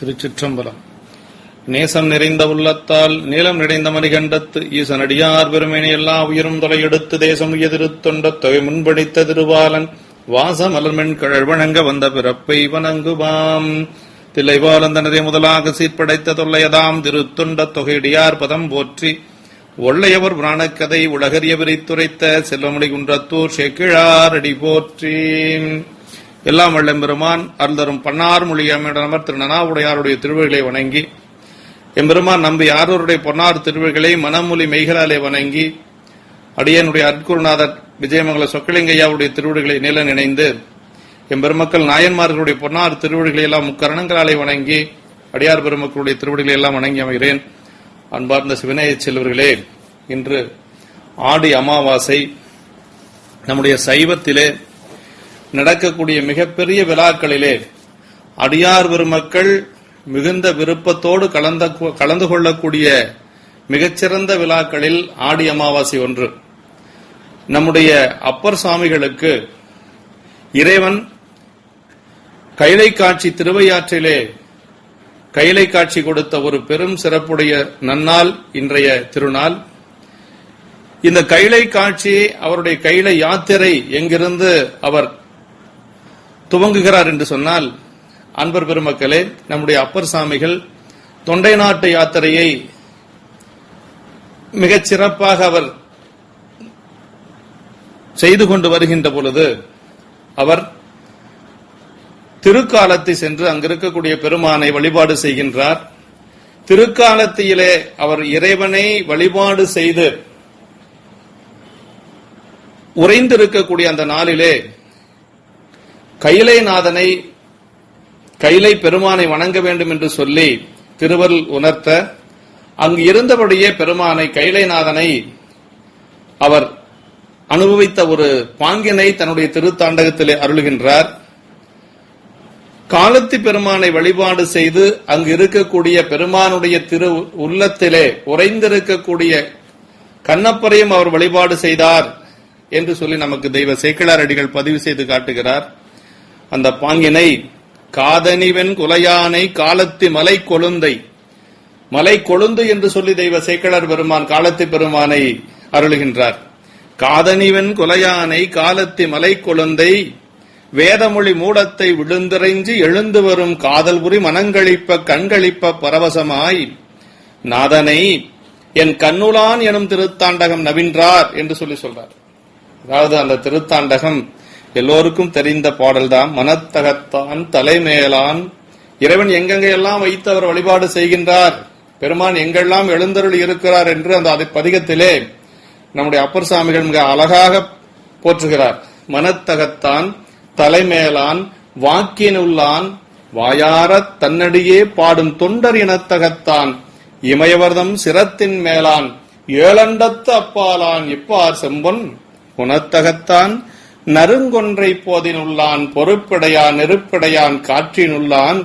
திருச்சிற்றம்பலம். நேசம் நிறைந்த உள்ளத்தால் நீளம் நிறைந்த மணிகண்டத்து ஈசனடியார் பெருமேனி எல்லா உயிரும் தொலையெடுத்து தேசம் எதிர்த்தொண்ட தொகை முன்படித்த திருவாலன் வாச மலர்மென் கழல் வணங்க வந்த பிறப்பை வணங்குவாம். தில்லைவாலன் தனதை முதலாக சீர்படைத்த தொல்லையதாம் திருத்தொண்ட தொகையடியார் பதம் போற்றி ஒள்ளையவர் புராணக்கதை உலகறிய விரித்துரைத்த செல்வமணி குன்றத்தூர் சேக்கிழார் அடி போற்றி. எல்லாம் வல்லம் பெருமான் அருள்தரும் பன்னார் மொழியமைடனவர் திருநனாவுடையாருடைய திருவடிகளை வணங்கி எம்பெருமான் நம்பி ஆரூருடைய பொன்னார் திருவடிகளை மனமொழி மெய்களாலே வணங்கி அடியனுடைய அற்குருநாதர் விஜயமங்கல சொக்கலிங்கையாவுடைய திருவடிகளை நீல நினைந்து எம்பெருமக்கள் நாயன்மார்களுடைய பொன்னார் திருவடிகளை எல்லாம் முக்கரணங்களாலே வணங்கி அடியார் பெருமக்களுடைய திருவடிகளை எல்லாம் வணங்கி அமைகிறேன். அன்பார்ந்த சிவநேய செல்வர்களே, இன்று ஆடி அமாவாசை. நம்முடைய சைவத்திலே நடக்கக்கூடிய மிகப்பெரிய விழாக்களிலே அடியார் பெருமக்கள் மிகுந்த விருப்பத்தோடு கலந்து கொள்ளக்கூடிய மிகச்சிறந்த விழாக்களில் ஆடி அமாவாசை ஒன்று. நம்முடைய அப்பர் சுவாமிகளுக்கு இறைவன் கைலை காட்சி திருவையாற்றிலே கைலை காட்சி கொடுத்த ஒரு பெரும் சிறப்புடைய நன்னாள் இன்றைய திருநாள். இந்த கைலை காட்சியை அவருடைய கைலை யாத்திரை எங்கிருந்து அவர் துவங்குகிறார் என்று சொன்னால், அன்பர் பெருமக்களே, நம்முடைய அப்பர் சாமிகள் தொண்டை நாட்டு யாத்திரையை மிகச் சிறப்பாக அவர் செய்து கொண்டு வருகின்ற பொழுது அவர் திருக்காலத்தை சென்று அங்கிருக்கக்கூடிய பெருமானை வழிபாடு செய்கின்றார். திருக்காலத்திலே அவர் இறைவனை வழிபாடு செய்து உறைந்திருக்கக்கூடிய அந்த நாளிலே கைலைநாதனை கைலை பெருமானை வணங்க வேண்டும் என்று சொல்லி திருவருள் உணர்த்த அங்கு இருந்தபடியே பெருமானை கைலைநாதனை அவர் அனுபவித்த ஒரு பாங்கினை தன்னுடைய திருத்தாண்டகத்திலே அருளுகின்றார். காலத்தி பெருமானை வழிபாடு செய்து அங்கு இருக்கக்கூடிய பெருமானுடைய திரு உள்ளத்திலே உறைந்திருக்கக்கூடிய கண்ணப்பரையும் அவர் வழிபாடு செய்தார் என்று சொல்லி நமக்கு தெய்வ சேக்கிழார் அடிகள் பதிவு செய்து காட்டுகிறார். அந்த பாங்கினை காதனிவன் குலையானை காலத்தி மலை கொழுந்தை, மலை கொழுந்து என்று சொல்லி தெய்வ சேக்கிழார் பெருமான் காலத்தி பெருமானை அருளுகின்றார். காதனிவன் குலையானை காலத்தி மலை கொழுந்தை வேதமொழி மூடத்தை விழுந்திறைஞ்சி எழுந்து வரும் காதல் புரி மனங்களிப்ப கண்களிப்ப பரவசமாய் நாதனை என் கண்ணுலான் எனும் திருத்தாண்டகம் நவின்றார் என்று சொல்லி சொல்றார். அதாவது அந்த திருத்தாண்டகம் எல்லோருக்கும் தெரிந்த பாடல்தான். மனத்தகத்தான் தலைமேலான் இறைவன் எங்கெங்கெல்லாம் வைத்து அவர் வழிபாடு செய்கின்றார், பெருமான் எங்கெல்லாம் எழுந்தருள் இருக்கிறார் என்று அந்த பதிகத்திலே நம்முடைய அப்பர் சாமிகள் மிக அழகாக போற்றுகிறார். மனத்தகத்தான் தலைமேலான் வாக்கினுள்ளான் வாயார தன்னடியே பாடும் தொண்டர் இனத்தகத்தான் இமயவர்தம் சிரத்தின் மேலான் ஏழண்டத்து அப்பாலான் இப்பார் செம்பொன் குணத்தகத்தான் நறுங்கொன்றை போதினுள்ளான் பொறுப்படையான் நெருப்படையான் காற்றினுள்ளான்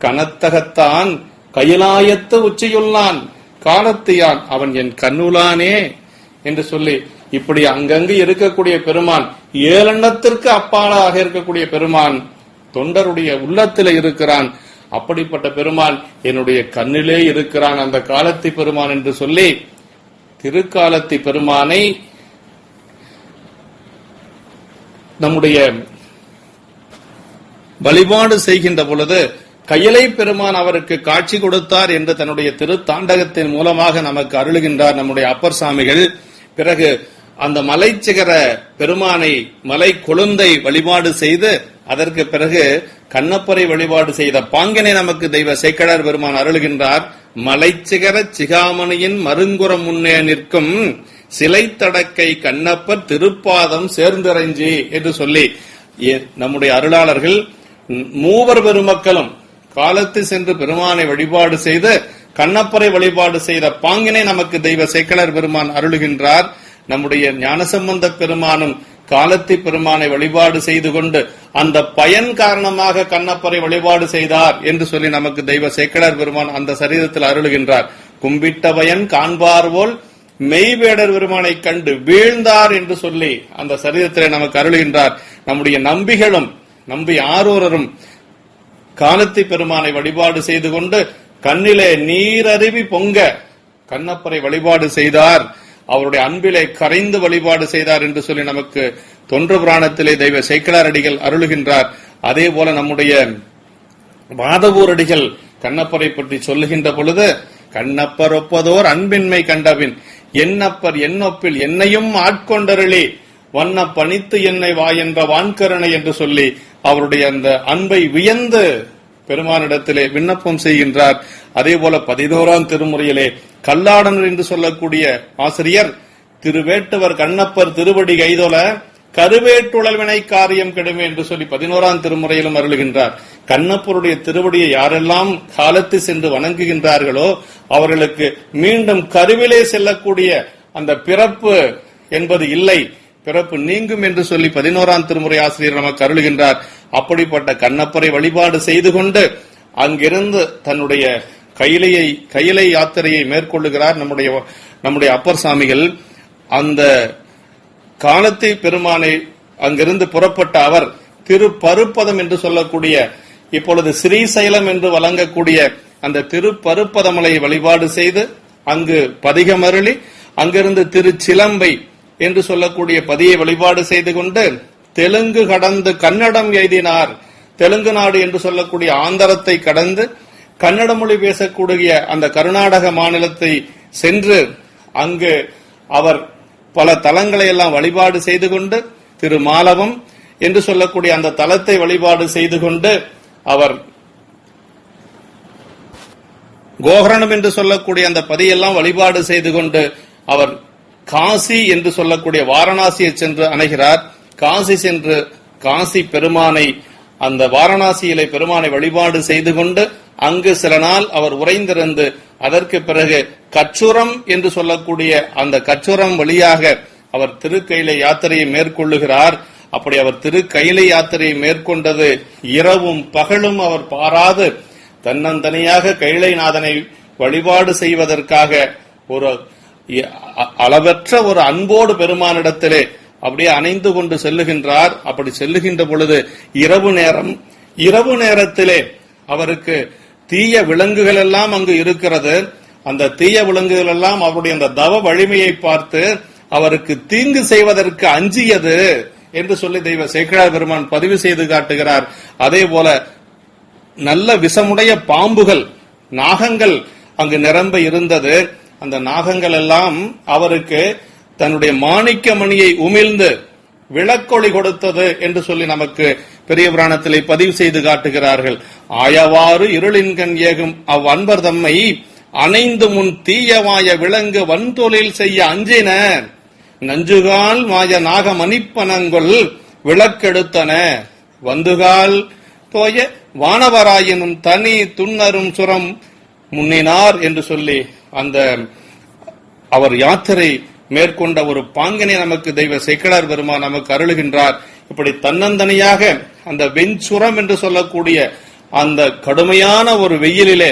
கனத்தகத்தான் கைலாயத்து உச்சியுள்ளான் காலத்தியான் அவன் என் கண்ணுலானே என்று சொல்லி இப்படி அங்கங்கு இருக்கக்கூடிய பெருமான் ஏழெண்ணத்திற்கு அப்பாலாக இருக்கக்கூடிய பெருமான் தொண்டருடைய உள்ளத்தில் இருக்கிறான். அப்படிப்பட்ட பெருமான் என்னுடைய கண்ணிலே இருக்கிறான் அந்த காலத்தி பெருமான் என்று சொல்லி திருக்காலத்தி பெருமானை நம்முடைய வழிபாடு செய்கின்ற பொழுது கையிலை பெருமான் அவருக்கு காட்சி கொடுத்தார் என்று தன்னுடைய திருத்தாண்டகத்தின் மூலமாக நமக்கு அருளுகின்றார் நம்முடைய அப்பர் சாமிகள். பிறகு அந்த மலைச்சிகர பெருமானை மலை கொழுந்தை வழிபாடு செய்து அதற்கு பிறகு கண்ணப்பரை வழிபாடு செய்த பாங்கினை நமக்கு தெய்வ சேக்கிழார் பெருமான் அருளுகின்றார். மலைச்சிகர சிகாமணியின் மருங்குறம் முன்னே நிற்கும் சிலை தடக்கை கண்ணப்பர் திருப்பாதம் சேர்ந்திறைஞ்சி என்று சொல்லி நம்முடைய அருளாளர்கள் மூவர் பெருமக்களும் காலத்து சென்று பெருமானை வழிபாடு செய்து கண்ணப்பரை வழிபாடு செய்த பாங்கினை நமக்கு தெய்வ சேக்கிழார் பெருமான் அருளுகின்றார். நம்முடைய ஞானசம்பந்த பெருமானும் காலத்தி பெருமானை வழிபாடு செய்து கொண்டு அந்த பயன் காரணமாக கண்ணப்பரை வழிபாடு செய்தார் என்று சொல்லி நமக்கு தெய்வ சேக்கிழார் பெருமான் அந்த சரீரத்தில் அருளுகின்றார். கும்பிட்ட பயன் காண்பார்வோல் மெய்வேடர் பெருமானை கண்டு வீழ்ந்தார் என்று சொல்லி அந்த சரீரத்திலே நமக்கு அருளுகின்றார். நம்முடைய நம்பிகளும் நம்பி ஆரூரரும் காலத்தி பெருமானை வழிபாடு செய்து கொண்டு கண்ணிலே நீரருவி பொங்க கண்ணப்பரை வழிபாடு செய்தார், அவருடைய அன்பிலே கரைந்து வழிபாடு செய்தார் என்று சொல்லி நமக்கு தொன்று புராணத்திலே தெய்வ சேக்கிழார் அடிகள் அருளுகின்றார். அதே போல நம்முடைய வாதவூர் அடிகள் கண்ணப்பரை பற்றி சொல்லுகின்ற பொழுது, கண்ணப்பர் ஒப்பதோர் அன்பின்மை கண்டபின் என்னப்பர் என்னொப்பில் என்னையும் ஆட்கொண்டருளி வண்ண பணித்து என்னை வா என்ற வான்கருணை என்று சொல்லி அவருடைய அந்த அன்பை வியந்து பெருமானிடத்திலே விண்ணப்பம் செய்கின்றார். அதே போல 11ஆம் திருமுறையிலே கல்லாடனர் என்று சொல்லக்கூடிய ஆசிரியர் திருவேட்டுவர் கண்ணப்பர் திருவடி கைதொல கருவேட்டுழல்வினை காரியம் கெடுமே என்று சொல்லி 11ஆம் திருமுறையிலும் அருளுகின்றார். கண்ணப்பருடைய திருவடியை யாரெல்லாம் காலத்து சென்று வணங்குகின்றார்களோ அவர்களுக்கு மீண்டும் கருவிலே செல்லக்கூடிய அந்த பிறப்பு என்பது இல்லை, பிறப்பு நீங்கும் என்று சொல்லி 11ஆம் திருமுறை ஆசிரியர் நமக்கு அருளுகின்றார். அப்படிப்பட்ட கண்ணப்பரை வழிபாடு செய்து கொண்டு அங்கிருந்து தன்னுடைய கையிலை யாத்திரையை மேற்கொள்ளுகிறார் நம்முடைய அப்பர் சாமிகள். அந்த காலத்தை பெருமானை அங்கிருந்து புறப்பட்ட அவர் திருப்பருப்பதம் என்று சொல்லக்கூடிய, இப்பொழுது ஸ்ரீசைலம் என்று வழங்கக்கூடிய அந்த திருப்பருப்பதமலை வழிபாடு செய்து அங்கு பதிகமருளி அங்கிருந்து திருச்சிலம்பை என்று சொல்லக்கூடிய பதியை வழிபாடு செய்து கொண்டு தெலுங்கு கடந்து கன்னடம் எய்தினார். தெலுங்கு நாடு என்று சொல்லக்கூடிய ஆந்திரத்தை கடந்து கன்னட மொழி பேசக்கூடிய அந்த கர்நாடக மாநிலத்தை சென்று அங்கு அவர் பல தலங்களை எல்லாம் வழிபாடு செய்து கொண்டு திருமாலவம் என்று சொல்லக்கூடிய அந்த தலத்தை வழிபாடு செய்து கொண்டு அவர் கோகரணம் என்று சொல்லக்கூடிய அந்த பதியெல்லாம் வழிபாடு செய்து கொண்டு அவர் காசி என்று சொல்லக்கூடிய வாரணாசியை சென்று அணைகிறார். காசி சென்று காசி பெருமானை அந்த வாரணாசியிலே பெருமானை வழிபாடு செய்து கொண்டு அங்கு சில நாள் அவர் உறைந்திருந்து அதற்கு பிறகு கச்சுரம் என்று சொல்லக்கூடிய அந்த கச்சுரம் வழியாக அவர் திருக்கையிலை யாத்திரையை மேற்கொள்ளுகிறார். அப்படி அவர் திருக்கையிலை யாத்திரையை மேற்கொண்டது இரவும் பகலும் அவர் பாராது தன்னந்தனியாக கைலைநாதனை வழிபாடு செய்வதற்காக ஒரு அளவற்ற ஒரு அன்போடு பெருமானிடத்திலே அப்படியே அணைந்து கொண்டு செல்லுகின்றார். அப்படி செல்லுகின்ற பொழுது இரவு நேரத்திலே அவருக்கு தீய விலங்குகள் எல்லாம் அங்கு இருக்கிறது. அந்த தீய விலங்குகள் எல்லாம் அவருடைய அந்த தவ வலிமையை பார்த்து அவருக்கு தீங்கு செய்வதற்கு அஞ்சியது என்று சொல்லி தெய்வ சேக்கிழார் பெருமான் பதிவு செய்து காட்டுகிறார். அதே போல நல்ல விஷமுடைய பாம்புகள், நாகங்கள் அங்கு நிரம்ப இருந்தது. அந்த நாகங்கள் எல்லாம் அவருக்கு தன்னுடைய மாணிக்க மணியை உமிழ்ந்து விளக்கொளி கொடுத்தது என்று சொல்லி நமக்கு பெரிய புராணத்திலே பதிவு செய்து காட்டுகிறார்கள். ஆயவாறு இருளின்கண் ஏகும் அவ் அன்பர் தம்மை அணைந்து முன் தீயவாய விலங்கு வன்தொழில் செய்ய அஞ்சின நஞ்சுகால் மாய நாக மணிப்பனங்கொள் விளக்கெடுத்தன வந்துகால் தோய வானவராயினும் தனி துண்ணரும் சுரம் முன்னினார் என்று சொல்லி அந்த அவர் யாத்திரை மேற்கொண்ட ஒரு பாங்கினை நமக்கு தெய்வ சேக்கிழார் பெருமான் நமக்கு அருளுகின்றார். இப்படி தன்னந்தனியாக அந்த வெஞ்சுரம் என்று சொல்லக்கூடிய அந்த கடுமையான ஒரு வெயிலிலே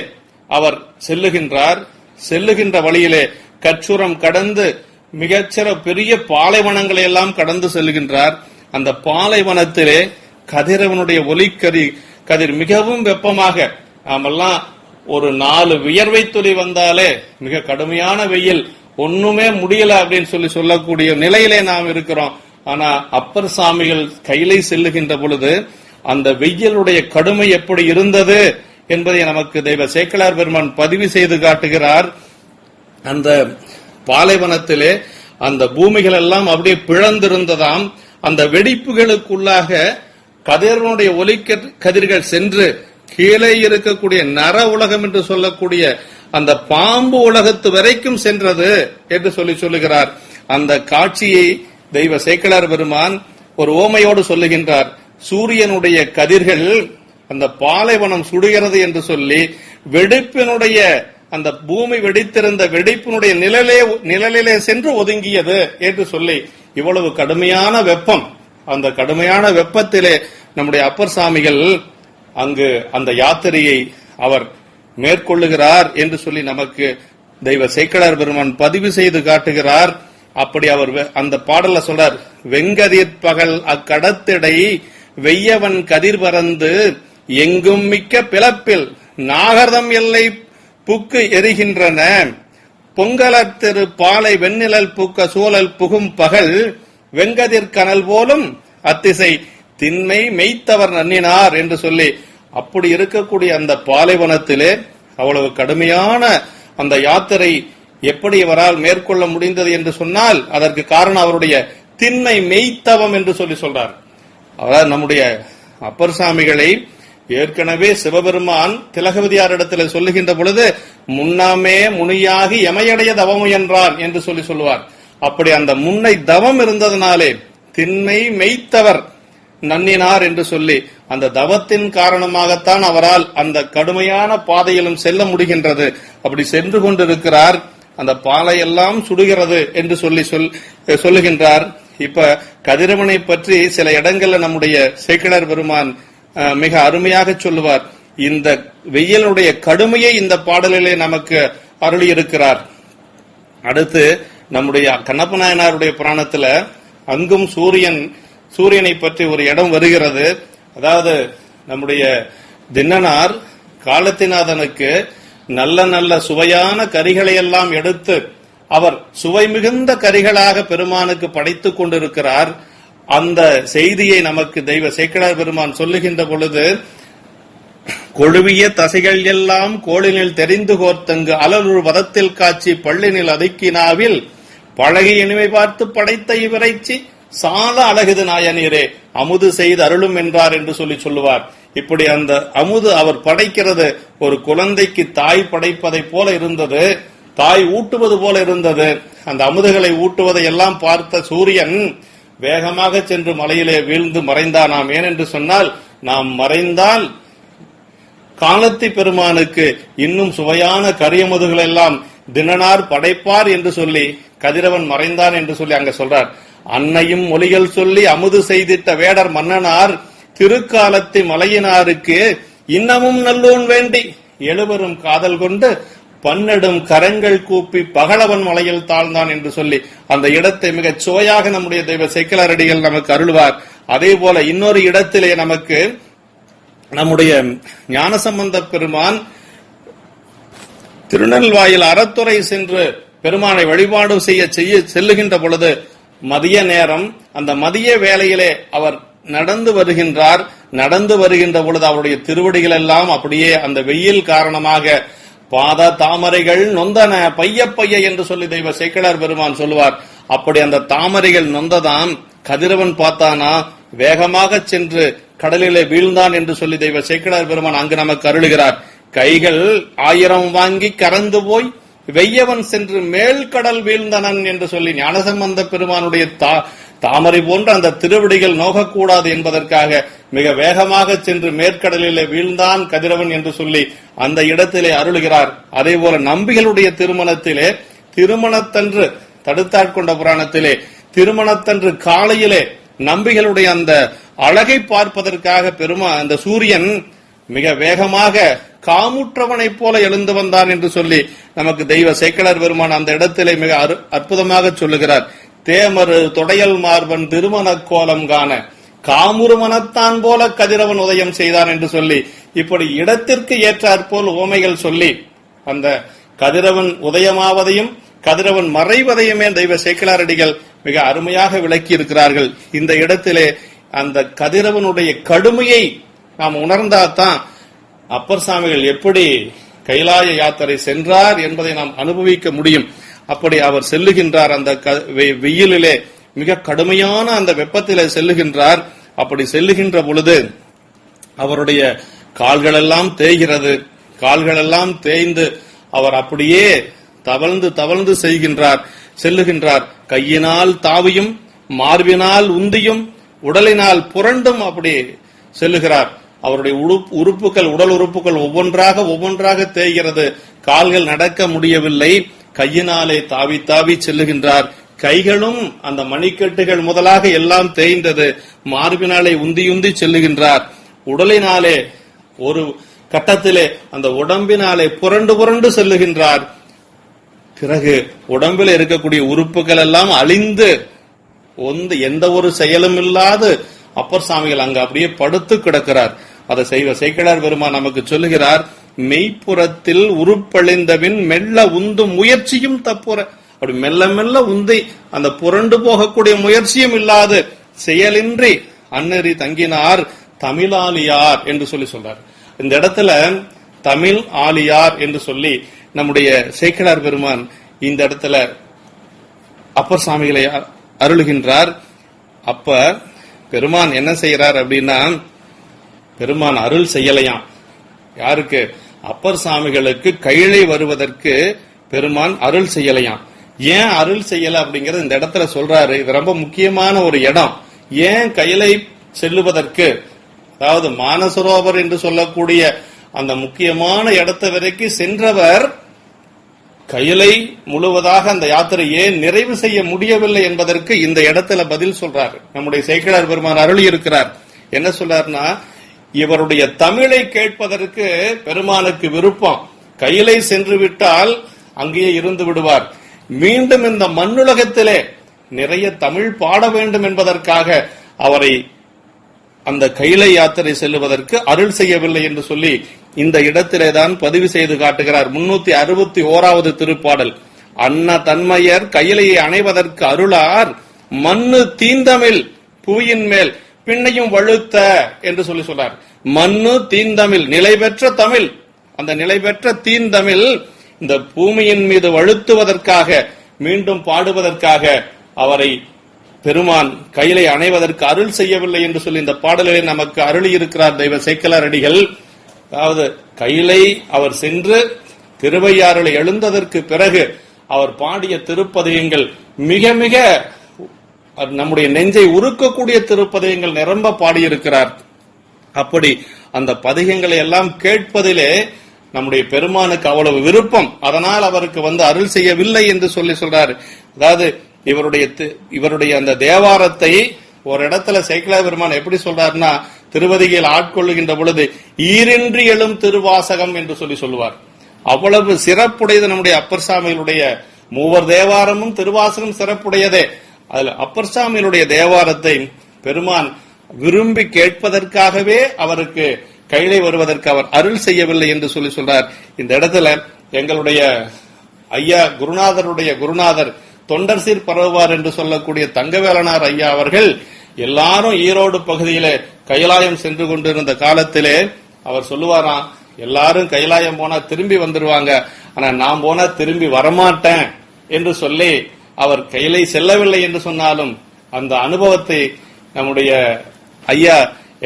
அவர் செல்லுகின்றார். செல்லுகின்ற வழியிலே கச்சுரம் கடந்து மிகச்சிற பெரிய பாலைவனங்களை எல்லாம் கடந்து செல்லுகின்றார். அந்த பாலைவனத்திலே கதிரவனுடைய கதிர் மிகவும் வெப்பமாக, நாமெல்லாம் ஒரு 4 வியர்வை துளி வந்தாலே மிக கடுமையான வெயில், ஒண்ணுமே முடியல அப்படின்னு சொல்லக்கூடிய நிலையிலே நாம் இருக்கிறோம். ஆனா அப்பர் சாமிகள் கையிலை செல்லுகின்ற பொழுது அந்த வெயிலுடைய கடுமை எப்படி இருந்தது என்பதை நமக்கு தெய்வ சேக்கிழார் பெருமான் பதிவு செய்து காட்டுகிறார். அந்த பாலைவனத்திலே அந்த பூமிகள் எல்லாம் அப்படியே பிளந்திருந்ததாம். அந்த வெடிப்புகளுக்குள்ளாக கதிரவனுடைய ஒளி கதிர்கள் சென்று கீழே இருக்கக்கூடிய நர உலகம் என்று சொல்லக்கூடிய அந்த பாம்பு உலகத்து வரைக்கும் சென்றது என்று சொல்லுகிறார். அந்த காட்சியை தெய்வ சேக்கிழார் பெருமான் ஒரு ஓமையோடு சொல்லுகின்றார். சூரியனுடைய கதிர்கள் அந்த பாலைவனம் சுடுகிறது என்று சொல்லி வெடிப்பினுடைய அந்த பூமி வெடித்திருந்த வெடிப்பினுடைய நிழலிலே சென்று ஒதுங்கியது என்று சொல்லி இவ்வளவு கடுமையான வெப்பம், அந்த கடுமையான வெப்பத்திலே நம்முடைய அப்பர் சாமிகள் அங்கு அந்த யாத்திரையை அவர் மேற்கொள்ளுகிறார் என்று சொல்லி நமக்கு தெய்வ சேக்கிழார் பெருமான் பதிவு செய்து காட்டுகிறார். அப்படி அவர் அந்த பாடல்ல சொல்றார், வெங்கதிர் பகல் அக்கடத்திடை வெய்யவன் கதிர் பறந்து எங்கும் மிக்க பிளப்பில் நாகர்தம் எல்லை புக்கு எரிகின்றன, பொங்கலத்திரு பாலை வெண்ணிழல் பூக்க சூழல் புகும் பகல், வெங்கதிர் கனல் போலும் அத்திசை திண்மை மெய்த்தவர் நன்னினார் என்று சொல்லி, அப்படி இருக்கக்கூடிய அந்த பாலைவனத்திலே அவ்வளவு கடுமையான அந்த யாத்திரை எப்படி அவரால் மேற்கொள்ள முடிந்தது என்று சொன்னால் அதற்கு காரணம் அவருடைய திண்மை மெய்த்தவம் என்று சொல்றார். அதாவது நம்முடைய அப்பர் சாமிகளை ஏற்கனவே சிவபெருமான் திலகவதியாரிடத்தில் சொல்லுகின்ற பொழுது முன்னாமே முனியாகி எமையடைய தவம் என்றான் என்று சொல்லுவார். அப்படி அந்த முன்னை தவம் இருந்ததனாலே திண்மை மெய்த்தவர் நன்னினார் என்று சொல்லி அந்த தவத்தின் காரணமாகத்தான் அவரால் அந்த கடுமையான பாதையிலும் செல்ல முடிகின்றது. அப்படி சென்று கொண்டிருக்கிறார். அந்த பாலையெல்லாம் சுடுகிறது என்று சொல்லுகின்றார். இப்ப கதிரவனை பற்றி சில இடங்கள்ல நம்முடைய சேக்கிழார் பெருமான் மிக அருமையாக சொல்லுவார். இந்த வெயிலுடைய கடுமையை இந்த பாடலிலே நமக்கு அருளி இருக்கிறார். அடுத்து நம்முடைய கண்ணப்ப நாயனாருடைய புராணத்துல அங்கும் சூரியனை பற்றி ஒரு இடம் வருகிறது. அதாவது நம்முடைய தின்னனார் காலத்திநாதனுக்கு நல்ல நல்ல சுவையான கறிகளை எல்லாம் எடுத்து அவர் சுவை மிகுந்த கறிகளாக பெருமானுக்கு படைத்துக் கொண்டிருக்கிறார். அந்த செய்தியை நமக்கு தெய்வ சேக்கிழார் பெருமான் சொல்லுகின்ற பொழுது, கொழுவிய தசைகள் எல்லாம் கோளினில் தெரிந்து கோர்த்தங்கு அலலுள் வதத்தில் காட்சி பள்ளினில் அதுக்கினாவில் பழகி இனிமை பார்த்து படைத்த இவரைச்சி சால அழகுது நாயனீரே அமுது செய்து அருளும் என்றார் என்று சொல்லுவார். இப்படி அந்த அமுது அவர் படைக்கிறது ஒரு குழந்தைக்கு தாய் படைப்பதை போல இருந்தது, தாய் ஊட்டுவது போல இருந்தது. அந்த அமுதுகளை ஊட்டுவதை எல்லாம் பார்த்த சூரியன் வேகமாக சென்று மலையிலே வீழ்ந்து மறைந்தானாம். ஏனென்று சொன்னால், நாம் மறைந்தால் காலத்தி பெருமானுக்கு இன்னும் சுவையான கரியமுதுகள் எல்லாம் தினனார் படைப்பார் என்று சொல்லி கதிரவன் மறைந்தான் என்று சொல்லி அங்க சொல்றார். அன்னையும் மொழிகள் சொல்லி அமுது செய்திட்ட வேடர் மன்னனார் திருக்காலத்தி மலையினாருக்கு இன்னமும் நல்லோன் வேண்டி எழுவரும் காதல் கொண்டு பன்னெடும் கரங்கள் கூப்பி பகலவன் மலையில் தாழ்ந்தான் என்று சொல்லி அந்த இடத்தை மிகச் சுவையாக நம்முடைய தெய்வ சேக்கிழாரடிகள் நமக்கு அருள்வார். அதே போல இன்னொரு இடத்திலே நமக்கு நம்முடைய ஞானசம்பந்த பெருமான் திருநெல்வாயில் அறத்துறை சென்று பெருமானை வழிபாடு செய்ய செல்லுகின்ற பொழுது மதிய நேரம், அந்த மதிய வேளையிலே அவர் நடந்து வருகின்றார். நடந்து வருகின்ற பொழுது அவருடைய திருவடிகள் எல்லாம் அப்படியே அந்த வெயில் காரணமாக பாத தாமரைகள் நொந்தன பைய என்று சொல்லி தெய்வ சேக்கிழார் பெருமான் சொல்லுவார். அப்படி அந்த தாமரைகள் நொந்ததாம். கதிரவன் பார்த்தானா வேகமாக சென்று கடலிலே வீழ்ந்தான் என்று சொல்லி தெய்வ சேக்கிழார் பெருமான் அங்கு நமக்கு அருளுகிறார். கைகள் 1000 வாங்கி கறந்து போய் வெய்யவன் சென்று மேல் கடல் வீழ்ந்தனன் என்று சொல்லி ஞானசம்பந்த பெருமானுடைய தாமரை போன்ற அந்த திருவடிகள் நோகக்கூடாது என்பதற்காக மிக வேகமாக சென்று மேற்கடலிலே வீழ்ந்தான் கதிரவன் என்று சொல்லி அந்த இடத்திலே அருளுகிறார். அதே போல நம்பிகளுடைய திருமணத்திலே திருமணத்தன்று தடுத்தாட்கொண்ட புராணத்திலே திருமணத்தன்று காலையிலே நம்பிகளுடைய அந்த அழகை பார்ப்பதற்காக அந்த சூரியன் மிக வேகமாக காமுற்றவனைப் போல எழுந்து வந்தான் என்று சொல்லி நமக்கு தெய்வ சேக்கிழார் பெருமான் அந்த இடத்திலே மிக அற்புதமாக சொல்லுகிறார். தேமரு தொடையல் மார்பன் திருமண கோலம் காண காமுறு மனத்தான் போல கதிரவன் உதயம் செய்தான் என்று சொல்லி இப்படி இடத்திற்கு ஏற்றாற்போல் உவமைகள் சொல்லி அந்த கதிரவன் உதயமாவதையும் கதிரவன் மறைவதையுமே தெய்வ சேக்கிழாரடிகள் மிக அருமையாக விளக்கி இருக்கிறார்கள். இந்த இடத்திலே அந்த கதிரவனுடைய கடுமையை நாம் உணர்ந்தால்தான் அப்பர் சாமிகள் எப்படி கைலாய யாத்திரை சென்றார் என்பதை நாம் அனுபவிக்க முடியும். அப்படி அவர் செல்லுகின்றார். அந்த வெயிலிலே மிக கடுமையான அந்த வெப்பத்திலே செல்லுகின்றார். அப்படி செல்லுகின்ற பொழுது அவருடைய கால்களெல்லாம் தேய்கிறது. கால்களெல்லாம் தேய்ந்து அவர் அப்படியே தவழ்ந்து செல்லுகின்றார். கையினால் தாவியும் மார்பினால் உந்தியும் உடலினால் புரண்டும் அப்படி செல்லுகிறார். அவருடைய உடல் உறுப்புகள் ஒவ்வொன்றாக தேய்கிறது. கால்கள் நடக்க முடியவில்லை. கையினாலே தாவி செல்லுகின்றார். கைகளும் அந்த மணிக்கட்டுகள் முதலாக எல்லாம் தேய்ந்தது. மார்பினாலே உந்தி செல்லுகின்றார். உடலினாலே ஒரு கட்டத்திலே அந்த உடம்பினாலே புரண்டு செல்லுகின்றார். பிறகு உடம்பில் இருக்கக்கூடிய உறுப்புகள் எல்லாம் அழிந்து எந்த ஒரு செயலும் இல்லாது அப்பர் சாமிகள் அங்கு அப்படியே படுத்து கிடக்கிறார். அதை செய்வ சேக்கிழார் பெருமான் நமக்கு சொல்லுகிறார், மெய்ப்புறத்தில் உருப்பழிந்தவின் மெல்ல உந்தும் முயற்சியும் தப்புற. அப்படி மெல்ல மெல்ல உந்தி அந்த புரண்டு போகக்கூடிய முயற்சியும் இல்லாது செயலின்றி அந்நெறி தங்கினார் தமிழாலியார் என்று சொல்றார். இந்த இடத்துல தமிழ் ஆலியார் என்று சொல்லி நம்முடைய சேக்கிழார் பெருமான் இந்த இடத்துல அப்பர் சாமிகளை அருளுகின்றார். அப்ப பெருமான் என்ன செய்யறார் அப்படின்னா, பெருமான் அருள் செய்யலையாம். யாருக்கு? அப்பர் சாமிகளுக்கு கையிலை வருவதற்கு பெருமான் அருள் செய்யலையாம். ஏன் அருள் செய்யல அப்படிங்கறது இந்த இடத்துல சொல்றாரு. இது ரொம்ப முக்கியமான ஒரு இடம். ஏன் கையிலை செல்லுவதற்கு, அதாவது மானசரோவர் என்று சொல்லக்கூடிய அந்த முக்கியமான இடத்தை வரைக்கும் சென்றவர் கையிலை முழுவதாக அந்த யாத்திரை ஏன் நிறைவு செய்ய முடியவில்லை என்பதற்கு இந்த இடத்துல பதில் சொல்றாரு. நம்முடைய சேக்கிழார் பெருமான் அருளி இருக்கிறார். என்ன சொல்றாருன்னா, இவருடைய தமிழை கேட்பதற்கு பெருமானுக்கு விருப்பம். கையிலை சென்று விட்டால் அங்கேயே இருந்து விடுவார். மீண்டும் இந்த மண்ணுலகத்திலே நிறைய தமிழ் பாட வேண்டும் என்பதற்காக அவரை அந்த கையிலை யாத்திரை செல்லுவதற்கு அருள் செய்யவில்லை என்று சொல்லி இந்த இடத்திலேதான் பதிவு செய்து காட்டுகிறார். 361வது திருப்பாடல். அன்ன தன்மையர் கையிலையை அணைவதற்கு அருளார் மண்ணு தீந்தமிழ் புவியின் மேல் பின்னையும் வழுத்த என்று சொல்றார். மண்ணு தீந்தமிழ், நிலை பெற்ற தமிழ், அந்த நிலை பெற்ற தீந்தமிழ் இந்த பூமியின் மீது வழுத்துவதற்காக, மீண்டும் பாடுவதற்காக அவரை பெருமான் கையிலை அணைவதற்கு அருள் செய்யவில்லை என்று சொல்லி இந்த பாடல்களை நமக்கு அருளி இருக்கிறார் தெய்வ சேக்கிழார் அடிகள். அதாவது கையிலை அவர் சென்று திருவையாறுல எழுந்ததற்கு பிறகு அவர் பாடிய திருப்பதிகங்கள் மிக மிக நம்முடைய நெஞ்சை உருக்கக்கூடிய திருப்பதிகங்கள் நிரம்ப பாடியிருக்கிறார். அப்படி அந்த பதிகங்களை எல்லாம் கேட்பதிலே நம்முடைய பெருமானுக்கு அவ்வளவு விருப்பம். அதனால் அவருக்கு அருள் செய்யவில்லை என்று சொல்றாரு. அதாவது இவருடைய அந்த தேவாரத்தை ஒரு இடத்துல சேக்கிழார் பெருமான் எப்படி சொல்றாருன்னா, திருவதிகையில் ஆட்கொள்ளுகின்ற பொழுது ஈரின்றி எழும் திருவாசகம் என்று சொல்லுவார். அவ்வளவு சிறப்புடையது நம்முடைய அப்பர் சாமிகளுடைய மூவர் தேவாரமும் திருவாசகம் சிறப்புடையதே. அதுல அப்பர் சாமிகளுடைய தேவாரத்தை பெருமான் விரும்பி கேட்பதற்காகவே அவருக்கு கையிலை வருவதற்கு அவர் அருள் செய்யவில்லை என்று சொல்றார். இந்த இடத்துல எங்களுடைய ஐயா குருநாதருடைய குருநாதர் தொண்டர் சீர் பரவுவார் என்று சொல்லக்கூடிய தங்கவேலனார் ஐயா அவர்கள் எல்லாரும் ஈரோடு பகுதியில கைலாயம் சென்று கொண்டிருந்த காலத்திலே அவர் சொல்லுவாராம், எல்லாரும் கைலாயம் போனா திரும்பி வந்துருவாங்க, ஆனா நான் போனா திரும்பி வரமாட்டேன் என்று சொல்லி அவர் கையிலை செல்லவில்லை என்று சொன்னாலும் அந்த அனுபவத்தை நம்முடைய ஐயா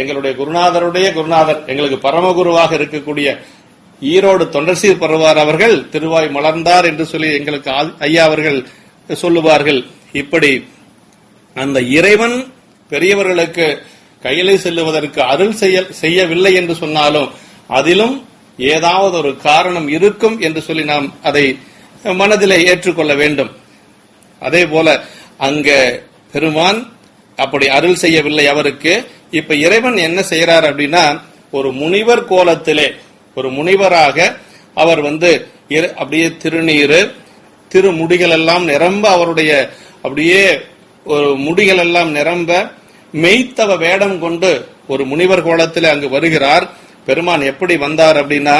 எங்களுடைய குருநாதருடைய குருநாதர், எங்களுக்கு பரமகுருவாக இருக்கக்கூடிய ஈரோடு தொண்டர் சீர் பரவுவார் அவர்கள் திருவாய் மலர்ந்தார் என்று சொல்லி எங்களுக்கு ஐயா அவர்கள் சொல்லுவார்கள். இப்படி அந்த இறைவன் பெரியவர்களுக்கு கையிலை செல்லுவதற்கு அருள் செய்யவில்லை என்று சொன்னாலும் அதிலும் ஏதாவது ஒரு காரணம் இருக்கும் என்று சொல்லி நாம் அதை மனதிலே ஏற்றுக்கொள்ள வேண்டும். அதே போல அங்க பெருமான் அப்படி அருள் செய்யவில்லை அவருக்கு. இப்ப இறைவன் என்ன செய்யறார் அப்படின்னா, ஒரு முனிவர் கோலத்திலே ஒரு முனிவராக அவர் அப்படியே திருநீரு திருமுடிகள் எல்லாம் நிரம்ப, அவருடைய அப்படியே ஒரு முடிகள் எல்லாம் நிரம்ப மெய்த்தவ வேடம் கொண்டு ஒரு முனிவர் கோலத்தில் அங்கு வருகிறார். பெருமான் எப்படி வந்தார் அப்படின்னா,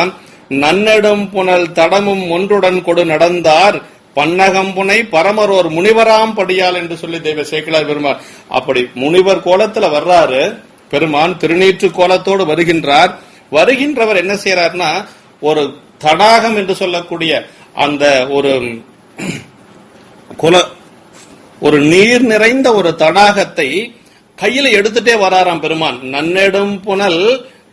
நன்னெடும் புனல் தடமும் ஒன்றுடன் கொடு நடந்தார் பன்னகம்புனை பரமரோர் முனிவராம் படியால் என்று சொல்லி தெய்வ சேக்கிழார் பெருமான் அப்படி முனிவர் கோலத்துல வர்றாரு. பெருமான் திருநீற்று கோலத்தோடு வருகின்றார். வருகின்றவர் என்ன செய்யறாருன்னா, ஒரு தடாகம் என்று சொல்லக்கூடிய அந்த ஒரு நீர் நிறைந்த ஒரு தடாகத்தை கையில எடுத்துட்டே வராராம் பெருமான். நன்னெடும் புனல்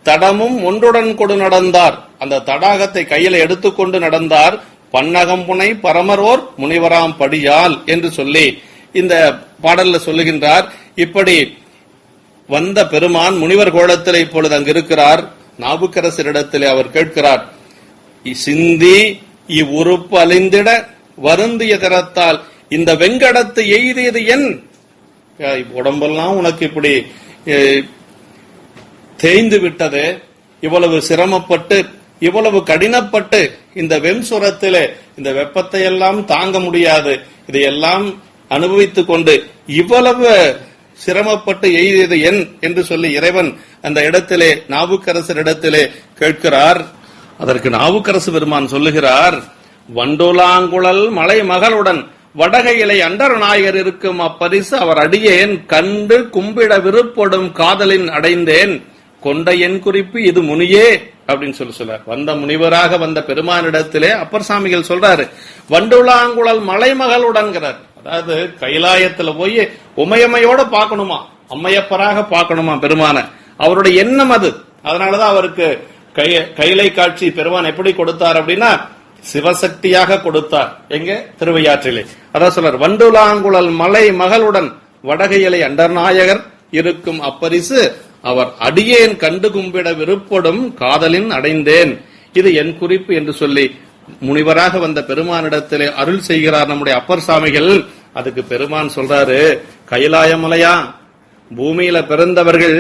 தடமும் ஒன்றுடன் கொடு நடந்தார், அந்த தடாகத்தை கையில எடுத்துக்கொண்டு நடந்தார். பன்னகம்புனை பரமரோர் முனிவராம் படியால் என்று சொல்லி இந்த பாடல்ல சொல்லுகின்றார். இப்படி வந்த பெருமான் முனிவர் கோலத்தில் இப்பொழுது அங்கு இருக்கிறார். நாவுக்கரசரிடத்திலே அவர் கேட்கிறார், சிந்தி இவ்வுறுப்பு அழிந்திட வருந்திய திறத்தால் இந்த வெங்கடத்தை எய்தியது என் உடம்பெல்லாம் உனக்கு இப்படி தேய்ந்து விட்டது, இவ்வளவு சிரமப்பட்டு இவ்வளவு கடினப்பட்டு இந்த வெம்சுரத்திலே இந்த வெப்பத்தை எல்லாம் தாங்க முடியாது, இதையெல்லாம் அனுபவித்துக் கொண்டு இவ்வளவு சிரமப்பட்டு எய்தியது என் என்று சொல்லி இறைவன் அந்த இடத்திலே நாவுக்கரசர் இடத்திலே கேட்கிறார். அதற்கு நாவுக்கரசு பெருமான் சொல்லுகிறார், வண்டுலாங்குழல் மலை மகளுடன் வடகையிலை அண்டர் நாயகர் இருக்கும் அப்பரிசு அவர் அடியேன் கண்டு கும்பிட விருப்படும் காதலின் அடைந்தேன் கொண்ட என் குறிப்பு இது முனியே அப்படின்னு சொல்றார். வந்த முனிவராக வந்த பெருமானிடத்திலே அப்பர் சாமிகள் சொல்றாரு, வண்டுலாங்குழல் மலை மகளுடன்கிறார். அதாவது கைலாயத்துல போய் உமையம்மையோட பார்க்கணுமா, அம்மையப்பராக பார்க்கணுமா பெருமான, அவருடைய எண்ணம் அது. அதனாலதான் அவருக்கு கைலை காட்சி பெருமான் எப்படி கொடுத்தார் அப்படின்னா சிவசக்தியாக கொடுத்தார். எங்க திருவையாற்றிலே அதான் சொல்றார், வண்டுலாங்குழல் மலை மகளுடன் வடகையிலை அண்டர்நாயகர் இருக்கும் அப்பரிசு அவர் அடியேன் கண்டு கும்பிட விருப்படும் காதலின் அடைந்தேன் இது என் குறிப்பு என்று சொல்லி முனிவராக வந்த பெருமானிடத்திலே அருள் செய்கிறார் நம்முடைய அப்பர் சாமிகள். அதுக்கு பெருமான் சொல்றாரு, கைலாயமலையா பூமியில பிறந்தவர்கள்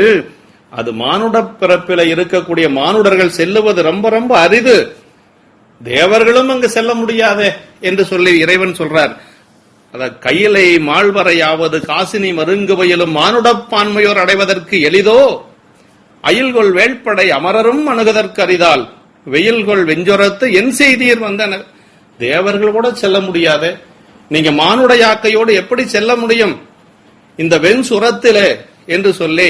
அது மானுட பிறப்பில இருக்கக்கூடிய மானுடர்கள் செல்லுவது ரொம்ப ரொம்ப அரிது, தேவர்களும் அங்கு செல்ல முடியாதே என்று சொல்லி இறைவன் சொல்றார். அதாவது கையிலை மாழ்வரையாவது காசினி மருங்கு வயலும் மானுடப்பான்மையோர் அடைவதற்கு எளிதோ, அயில்கொள் வேள்படை அமரரும் அணுகுதற்கு அரிதால் வெயில்கொள் வெஞ்சொரத்து என் செய்தியர் வந்தனர். தேவர்கள் கூட செல்ல முடியாது, நீங்க மானுட யாக்கையோடு எப்படி செல்ல முடியும் இந்த வெண் சுரத்திலே என்று சொல்லி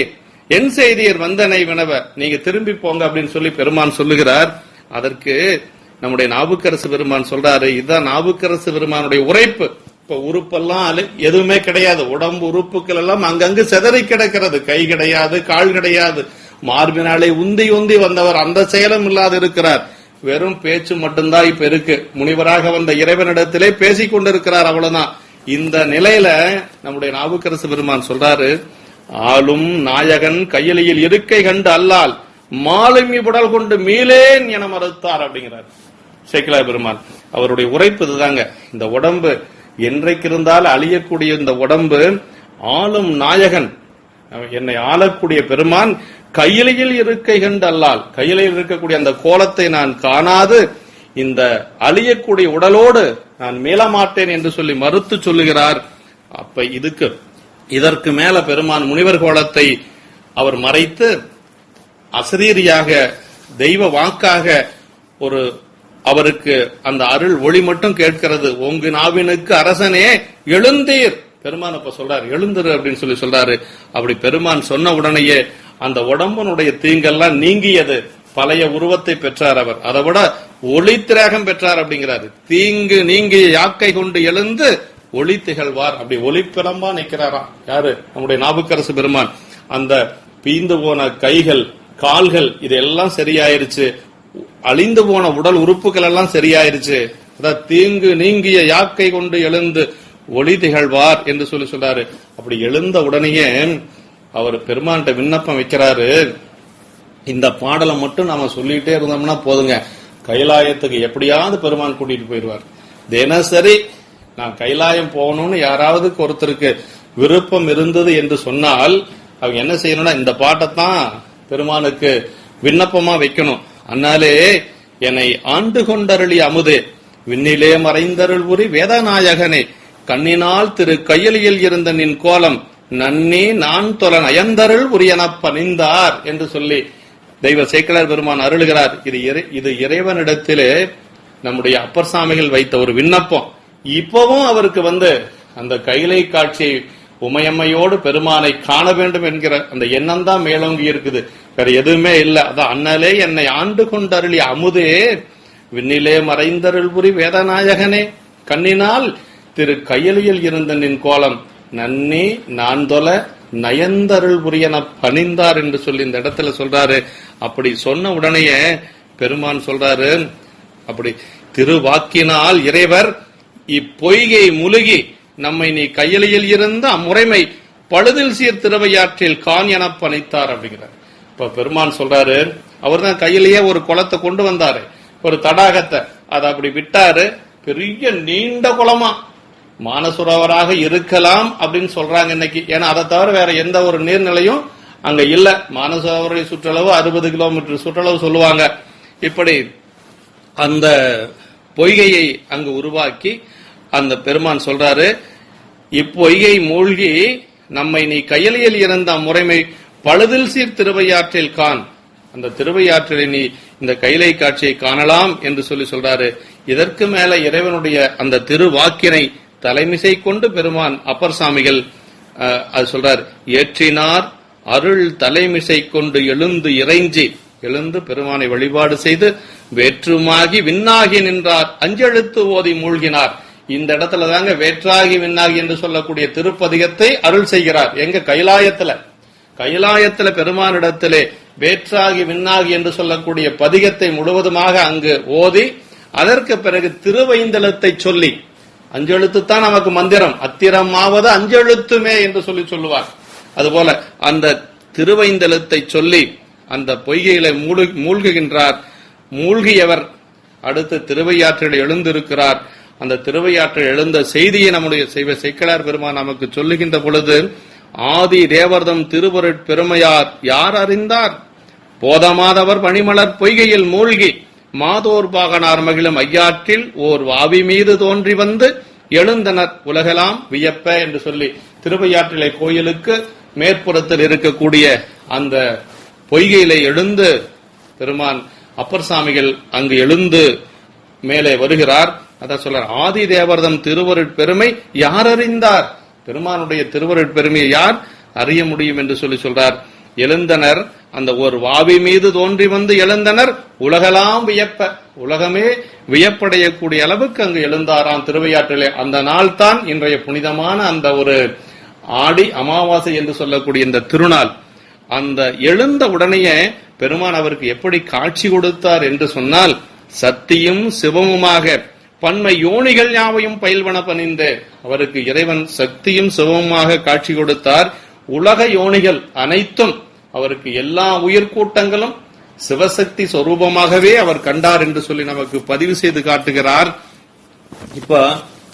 என் செய்தியர் வந்தனை வினவ நீங்க திரும்பி போங்க அப்படின்னு சொல்லி பெருமான் சொல்லுகிறார். அதற்கு நம்முடைய நாவுக்கரசு பெருமான் சொல்றாரு, இதுதான் நாவுக்கரசு பெருமானுடைய உரைப்பு. இப்ப உறுப்பெல்லாம் எதுவுமே கிடையாது, உடம்பு உறுப்புகள் எல்லாம் அங்கங்கு செதறி கிடக்கிறது, கை கிடையாது, கால் கிடையாது, மார்பினாலே உந்தி உந்தி வந்தவர் அந்த செயலும் இல்லாது இருக்கிறார், வெறும் பேச்சு மட்டும்தான் இப்ப இருக்கு. முனிவராக வந்த இறைவனிடத்திலே பேசிக் கொண்டிருக்கிறார், அவ்வளவுதான். இந்த நிலையில நம்முடைய நாவுக்கரசு பெருமான் சொல்றாரு, ஆளும் நாயகன் கையிலையில் இருக்கை கண்டு அல்லால் மாலுமி புடல் கொண்டு மீளேன் என மறுத்தார் அப்படிங்கிறார் சேக்கிழார் பெருமான். அவருடைய உரைப்பு இதுதாங்க. இந்த உடம்பு என்றைக்கு இருந்தால் அழியக்கூடிய இந்த உடம்பு, ஆளும் நாயகன் என்னை ஆளக்கூடிய பெருமான் கையிலையில் இருக்கை கண்டு அல்லால், கையிலையில் இருக்கக்கூடிய அந்த கோலத்தை நான் காணாது இந்த அழியக்கூடிய உடலோடு நான் மீளமாட்டேன் என்று சொல்லி மறுத்து சொல்லுகிறார். அப்ப இதற்கு மேல பெருமான் முனிவர் கோலத்தை அவர் மறைத்து அசரீரியாக தெய்வ வாக்காக ஒரு அவருக்கு அந்த அருள் ஒளி மட்டும் கேட்கிறது. உங்கு நாவினுக்கு அரசனே எழுந்தீர், பெருமான் அப்ப சொல்றாரு எழுந்திரு அப்படின்னு சொல்லி சொல்றாரு. அப்படி பெருமான் சொன்ன உடனேயே அந்த உடம்பனுடைய தீங்கெல்லாம் நீங்கியது, பழைய உருவத்தை பெற்றார். அவர் அதை விட ஒளி திராகம் பெற்றார் அப்படிங்கிறாரு. தீங்கு நீங்கிய யாக்கை கொண்டு எழுந்து ஒளி திகழ்வார், அப்படி ஒளி பிளம்பா நிற்கிறாராம். யாரு? நம்முடைய நாவுக்கரசு பெருமான். அந்த பீந்து போன கைகள் கால்கள் இதெல்லாம் சரியாயிருச்சு, அழிந்து போன உடல் உறுப்புகள் எல்லாம் சரியாயிருச்சு. அதாவது தீங்கு நீங்கிய யாக்கை கொண்டு எழுந்து ஒளி திகழ்வார் என்று சொல்லி சொல்றாரு. அப்படி எழுந்த உடனேயே அவர் பெருமான்கிட்ட விண்ணப்பம் வைக்கிறாரு, இந்த பாடலை மட்டும் நாம சொல்லிட்டே இருந்தோம்னா போதுங்க, கைலாயத்துக்கு எப்படியாவது பெருமான் கூட்டிட்டு போயிடுவார். தினசரி நான் கைலாயம் போகணும்னு யாராவது ஒருத்தருக்கு விருப்பம் இருந்தது என்று சொன்னால் அவங்க என்ன செய்யணும்னா இந்த பாட்டைத்தான் பெருமானுக்கு விண்ணப்பமா வைக்கணும். அண்ணாலே என்னை ஆண்டு கொண்டருளி அமுதே விண்ணிலே மறைந்தருள் உரி வேதநாயகனே கண்ணினால் திரு கையிலியில் இருந்த நின் கோலம் நன்னி நான் தொல நயந்தருள் உரியன பணிந்தார் என்று சொல்லி தெய்வ சேக்கிழார் பெருமான் அருளுகிறார். இது இறைவனிடத்திலே நம்முடைய அப்பர் சாமிகள் வைத்த ஒரு விண்ணப்பம். இப்பவும் அவருக்கு அந்த கைலை காட்சியை உமையம்மையோடு பெருமானை காண வேண்டும் என்கிற அந்த எண்ணம் தான் மேலோங்கி இருக்குது, வேற எதுவுமே இல்ல. அதான் அண்ணலே என்னை ஆண்டு கொண்டருளி அமுதே விண்ணிலே மறைந்தருள் புரி வேதநாயகனே கண்ணினால் திரு கையிலியில் இருந்த நின் கோலம் நன்னி நான் தொல நயந்தருள் புரியன பணிந்தார் என்று சொல்லி இந்த இடத்துல சொல்றாரு. அப்படி சொன்ன உடனேயே பெருமான் சொல்றாரு, அப்படி திருவாக்கினால் இறைவர் இப்பொய்கை முழுகி நம்மை நீ கையிலையில் இருந்த அம்முறைமை பழுதில் சீர் திருவையாற்றில் கான் என பணித்தார் அப்படிங்கிறார். இப்ப பெருமான் சொல்றாரு, அவர் தான் கையிலேயே ஒரு குளத்தை கொண்டு வந்தாரு, ஒரு தடாகத்தை, அதை அப்படி விட்டாரு. பெரிய நீண்ட குளமா, மானசுரவராக இருக்கலாம் அப்படின்னு சொல்றாங்க இன்னைக்கு. ஏன்னா அதை தவிர வேற எந்த ஒரு நீர்நிலையும் அங்க இல்ல. மானசரோவரை சுற்றளவு 60 கிலோமீட்டர் சுற்றளவு சொல்லுவாங்க. இப்படி அந்த பொய்கையை அங்கு உருவாக்கி அந்த பெருமான் சொல்றாரு, இப்பொய்கை மூழ்கி நம்மை நீ கையிலையில் இருந்த அம்முறைமை பழுதில் சீர் திருவையாற்றில் காண். அந்த திருவையாற்றில் நீ இந்த கைலை காட்சியை காணலாம் என்று சொல்றாரு. இதற்கு மேல இறைவனுடைய அந்த திருவாக்கினை தலைமிசை கொண்டு பெருமான் அப்பர் சாமிகள் அது சொல்றார். ஏற்றினார் அருள் தலைமிசை கொண்டு எழுந்து இறைஞ்சி, எழுந்து பெருமானை வழிபாடு செய்து வேற்றுமாகி விண்ணாகி நின்றார், அஞ்செழுத்து ஓதி மூழ்கினார். இந்த இடத்துல தாங்க வேற்றாகி விண்ணாகி என்று சொல்லக்கூடிய திருப்பதிகத்தை அருள் செய்கிறார். எங்க கைலாயத்துல பெருமானிடத்திலே வேற்றாகி விண்ணாகி என்று சொல்லக்கூடிய பதிகத்தை முழுவதுமாக அங்கு ஓதி, அதற்கு பிறகு திருவைந்தலத்தை சொல்லி, அஞ்செழுத்து தான் நமக்கு மந்திரம், அத்திரமாவது அஞ்செழுத்துமே என்று சொல்லுவார். அதுபோல அந்த திருவைந்தலத்தை சொல்லி அந்த பொய்கையில மூழ்குகின்றார். மூழ்கியவர் அடுத்து திருவையாற்றில் எழுந்திருக்கிறார். அந்த திருவையாற்றில் எழுந்த செய்தியை நம்முடைய சேக்கிழார் பெருமான் நமக்கு சொல்லுகின்ற பொழுது, ஆதி தேவர்தம் திருவருட் பெருமையார் யார் அறிந்தார், போதமாதவர் பணிமலர் பொய்கையில் மூழ்கி மாதோர் பாகனார் மகிழும் ஐயாற்றில் ஓர் வாவி மீது தோன்றி வந்து எழுந்தனர் உலகெல்லாம் வியப்ப என்று சொல்லி திருவையாற்றிலை கோயிலுக்கு மேற்புறத்தில் இருக்கக்கூடிய அந்த பொய்கையிலே எழுந்து பெருமான் அப்பர் சாமிகள் அங்கு எழுந்து மேலே வருகிறார். அதான் சொல்றார், ஆதி தேவர்தம் திருவருட் பெருமை யார் அறிந்தார், பெருமானுடைய திருவருட் பெருமையை யார் அறிய முடியும் என்று சொல்றார். எழுந்தனர், அந்த ஒரு வாவி மீது தோன்றி வந்து எழுந்தனர் உலகெல்லாம் வியப்ப, உலகமே வியப்படையக்கூடிய அளவுக்கு அங்கு எழுந்தாராம் திருவையாற்றிலே. அந்த நாள் தான் இன்றைய புனிதமான அந்த ஒரு ஆடி அமாவாசை என்று சொல்லக்கூடிய இந்த திருநாள். அந்த எழுந்த உடனேயே பெருமான் அவருக்கு எப்படி காட்சி கொடுத்தார் என்று சொன்னால், சத்தியும் சிவமுமாக பன்மை யோனிகள் யாவையும் பயில்வன பணிந்து அவருக்கு இறைவன் சக்தியும் சிவமுமாக காட்சி கொடுத்தார். உலக யோனிகள் அனைத்தும் அவருக்கு எல்லா உயிர்கூட்டங்களும் சிவசக்தி சொரூபமாகவே அவர் கண்டார் என்று சொல்லி நமக்கு பதிவு செய்து காட்டுகிறார். இப்ப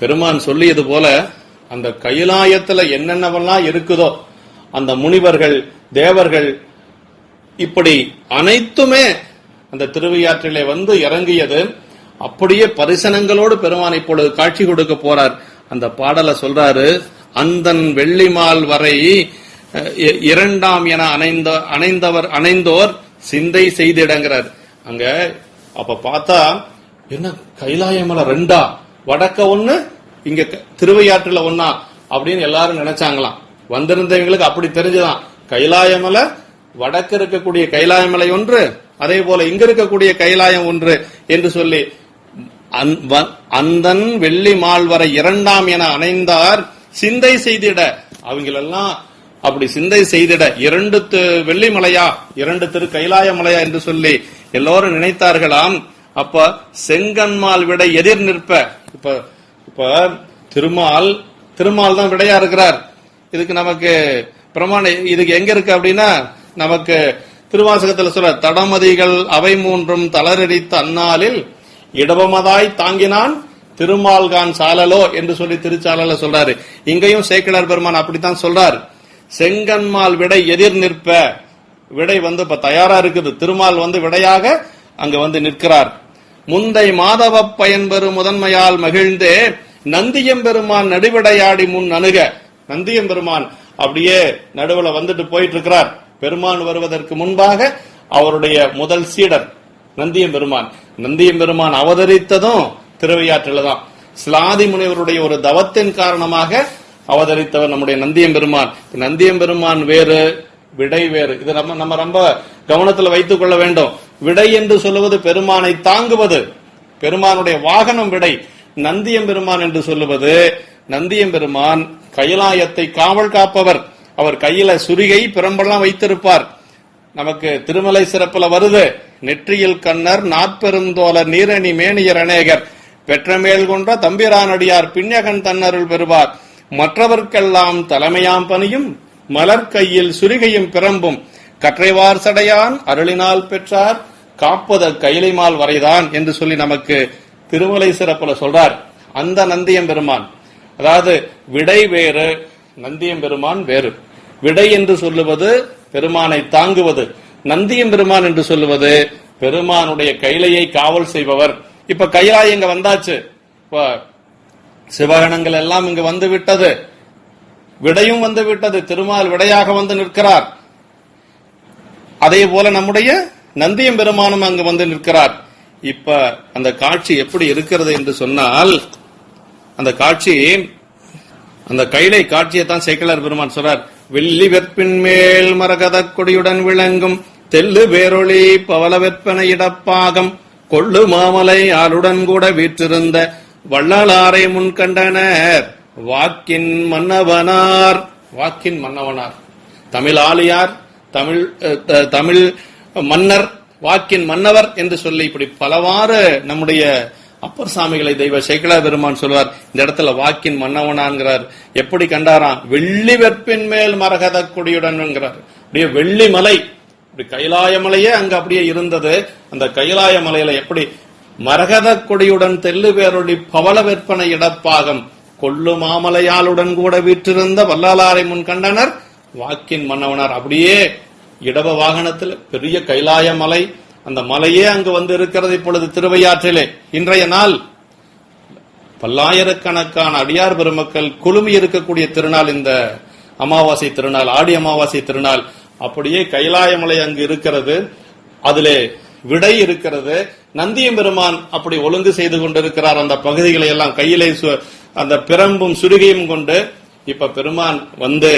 பெருமான் சொல்லியது போல அந்த கைலாயத்துல என்னென்னவெல்லாம் இருக்குதோ அந்த முனிவர்கள் தேவர்கள் இப்படி அனைத்துமே அந்த திருவையாற்றிலே வந்து இறங்கியது. அப்படியே பரிசனங்களோடு பெருமான் இப்பொழுது காட்சி கொடுக்க போறார். அந்த பாடலை சொல்றாரு, அந்தன் வெள்ளிமால் வரை இரண்டாம் என அணைந்தோர் சிந்தை செய்திடங்கிறார். அங்க அப்ப பார்த்தா என்ன கைலாயமலை ரெண்டா, வடக்க ஒண்ணு இங்க திருவையாற்றுல ஒன்னா அப்படின்னு எல்லாரும் நினைச்சாங்களாம். வந்திருந்தவங்களுக்கு அப்படி தெரிஞ்சுதான் கைலாயமலை வடக்கு இருக்கக்கூடிய கைலாயமலை ஒன்று, அதே போல இங்க இருக்கக்கூடிய கைலாயம் ஒன்று என்று சொல்லி அந்தன் வெள்ளி மால் வரை இரண்டாம் என அணைந்தார் சிந்தை செய்திட, அவங்களெல்லாம் அப்படி சிந்தை செய்திட இரண்டு வெள்ளிமலையா இரண்டு திரு கைலாய மலையா என்று சொல்லி எல்லோரும் நினைத்தார்களாம். அப்ப செங்கன்மால் விடை எதிர் நிற்ப, இப்ப திருமால் தான் விடையா இருக்கிறார். இதுக்கு நமக்கு பிரமாணம் இதுக்கு எங்க இருக்கு அப்படின்னா, நமக்கு திருவாசகத்துல சொல்ற தடமதிகள் அவை மூன்றும் தளரடித்த அந்நாளில் இடவமதாய் தாங்கினான் திருமால்கான் சாலலோ என்று சொல்லி திருச்சாலல சொல்றாரு. இங்கேயும் சேக்கிழார் பெருமான் அப்படித்தான் சொல்றார். செங்கன்மால் விடை எதிர் நிற்ப, விடை வந்து இப்ப தயாரா இருக்குது, திருமால் வந்து விடையாக அங்க வந்து நிற்கிறார். முந்தை மாதவ பயன்பெறும் முதன்மையால் மகிழ்ந்தே நந்தியம் பெருமான் நடுவிடையாடி முன் அணுக, நந்தியம் பெருமான் அப்படியே நடுவுல வந்துட்டு போயிட்டு இருக்கிறார். பெருமான் வருவதற்கு முன்பாக அவருடைய முதல் சீடர் நந்தியம் பெருமான் அவதரித்ததும் திருவையாற்றில தான். ஸ்லாதி முனிவருடைய ஒரு தவத்தின் காரணமாக அவதரித்தவர் நம்முடைய நந்தியம் பெருமான். நந்தியம் பெருமான் வேறு, விடை வேறு. இது நம்ம ரொம்ப கவனத்தில் வைத்துக் கொள்ள வேண்டும். விடை என்று சொல்லுவது பெருமானை தாங்குவது, பெருமானுடைய வாகனம் விடை. நந்தியம் பெருமான் என்று சொல்லுவது, நந்தியம் பெருமான் கைலாயத்தை காவல் காப்பவர். அவர் கையில சுரிகை பிரம்பெல்லாம் வைத்திருப்பார். நமக்கு திருமலை சிறப்புல வருது, நெற்றியில் கண்ணர் நாற்பெருந்தோலர் நீரணி மேனியர் அநேகர் பெற்றமேல் கொன்ற தம்பிரானடியார் பின்னகன் தன்னருள் பெறுவார் மற்றவர்க்கெல்லாம் தலைமையாம் பணியும் மலர் கையில் சுரிகையும் பிரம்பும் கற்றைவார் சடையான் அருளினால் பெற்றார் காப்பத கைலைமால் வரைதான் என்று சொல்லி நமக்கு திருமலை சிறப்புல சொல்றார். அந்த நந்தியம் பெருமான், அதாவது விடை வேறு, நந்தியம் பெருமான் வேறு. விடை என்று சொல்லுவது பெருமானை தாங்குவது, நந்தியம் பெருமான் என்று சொல்லுவது பெருமானுடைய கைலையை காவல் செய்பவர். இப்ப கைலாயம் இங்க வந்தாச்சு, இப்ப சிவகணங்கள் எல்லாம் இங்கு வந்து விட்டது. விடையும் வந்து விட்டது, திருமால் விடையாக வந்து நிற்கிறார். அதே போல நம்முடைய நந்தியம் பெருமானும் அங்கு வந்து நிற்கிறார். இப்ப அந்த காட்சி எப்படி இருக்கிறது என்று சொன்னால், அந்த காட்சி, அந்த கைலை காட்சியை தான் சேக்கிழார் பெருமான் சொல்றார். வெள்ளி வெற்பின் மேல் மரகத கொடியுடன் விளங்கும் தெல்லு பேரொளி பவள வெற்பன இடப்பாகம் கொள்ளு மாமலை ஆளுடன் கூட வீற்றிருந்த வள்ளலாரை முன்கண்டனர் வாக்கின் மன்னவனார். வாக்கின் மன்னவனார், தமிழ் ஆளியார், தமிழ் மன்னர், வாக்கின் மன்னவர் என்று சொல்லி இப்படி பலவாறு நம்முடைய அப்பர் சாமிகளை தெய்வ சேக்கிழார் பெருமான் சொல்வார். இந்த இடத்துல வாக்கின் மன்னவனான்கிறார். எப்படி கண்டாராம்? வெள்ளி வெற்பின் மேல் மரகத கொடியுடன் என்கிறார். அப்படியே வெள்ளி மலை, கைலாய மலையே அங்க அப்படியே இருந்தது. அந்த கைலாய மலையில எப்படி மரகத கொடியுடன் தெல்லு பேரொளி பவள வெற்பன இடப்பாகம் கொள்ளு மாமலையாளுடன் கூட வீற்றிருந்த வள்ளலாரை முன் கண்டனர் வாக்கின் மன்னவனார். அப்படியே இடவ வாகனத்தில் பெரிய கைலாய மலை, அந்த மலையே அங்கு வந்து இருக்கிறது. இப்பொழுது திருவையாற்றிலே இன்றைய நாள் பல்லாயிரக்கணக்கான அடியார் பெருமக்கள் குழுமி இருக்கக்கூடிய திருநாள் இந்த அமாவாசை திருநாள், ஆடி அமாவாசை திருநாள். அப்படியே கைலாய மலை அங்கு இருக்கிறது, அதிலே விடை இருக்கிறது. நந்தியம் பெருமான் அப்படி ஒழுங்கு செய்து கொண்டிருக்கிறார் அந்த பகுதிகளை எல்லாம் கையிலே அந்த பிரம்பும் சுருகையும் கொண்டு. இப்ப பெருமான் வந்து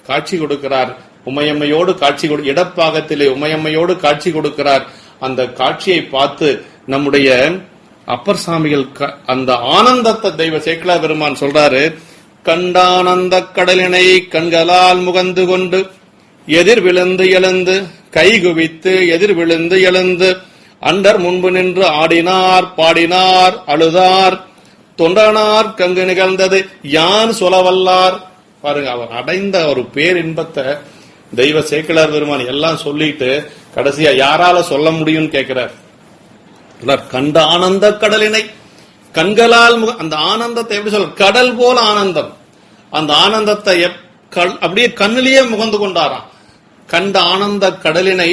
காட்சி கொடுக்கிறார், உமையம்மையோடு காட்சி இடப்பாகத்திலே உமையம்மையோடு காட்சி கொடுக்கிறார். அந்த காட்சியை பார்த்து நம்முடைய அப்பர் சாமிகள் அந்த ஆனந்தத்தை தெய்வ சேக்கிழார் பெருமான் சொல்றாரு. கண்டானந்த கடலினை கண்களால் முகந்து கொண்டு எதிர் விழுந்து எழுந்து கை குவித்து எதிர் விழுந்து எழுந்து அண்டர் முன்பு நின்று ஆடினார் பாடினார் அழுதார் தொண்டனார் கங்கு நிகழ்ந்தது யான் சொல்லவல்லார். பாருங்க, அவர் அடைந்த ஒரு பேரின்பத்தை தெய்வ சேக்கிழார் பெருமான் எல்லாம் சொல்லிட்டு கடைசியா யாரால சொல்ல முடியும்னு கேட்கிறார். கண்ட ஆனந்த கடலினை கண்களால் அந்த ஆனந்தத்தை எப்படி சொல்ற? கடல் போல ஆனந்தம். அந்த ஆனந்தத்தை அப்படியே கண்ணிலேயே முகந்து கொண்டாராம். கண்ட ஆனந்த கடலினை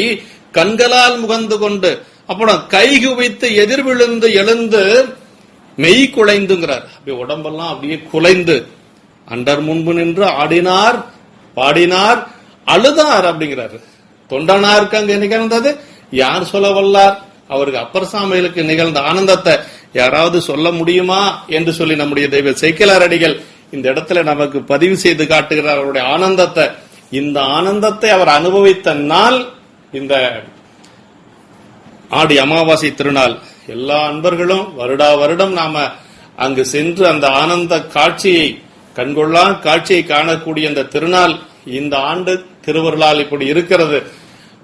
கண்களால் முகந்து கொண்டு அப்புறம் கை குவித்து எதிர் விழுந்து எழுந்து மெய் குலைந்துங்கிறார். அப்படியே உடம்பெல்லாம் அப்படியே குலைந்து அண்டர் முன்பு நின்று ஆடினார் பாடினார் அழுதார் அப்படிங்கிறாரு. தொண்டனாருக்கு அங்கு நிகழ்ந்தது யார் சொல்ல வல்லார்? அவருக்கு அப்பர் சாமிகளுக்கு நிகழ்ந்த ஆனந்தத்தை யாராவது சொல்ல முடியுமா என்று சொல்லி நம்முடைய தெய்வ சேக்கிழார் அடிகள் இந்த இடத்துல நமக்கு பதிவு செய்து காட்டுகிறார் அவருடைய ஆனந்தத்தை. இந்த ஆனந்தத்தை அவர் அனுபவித்த நாள் இந்த ஆடி அமாவாசை திருநாள். எல்லா அன்பர்களும் வருடா வருடம் நாம அங்கு சென்று அந்த ஆனந்த காட்சியை கண்கொள்ளா காட்சியை காணக்கூடிய அந்த திருநாள் இந்த ஆண்டு திருவருளால் இப்படி இருக்கிறது.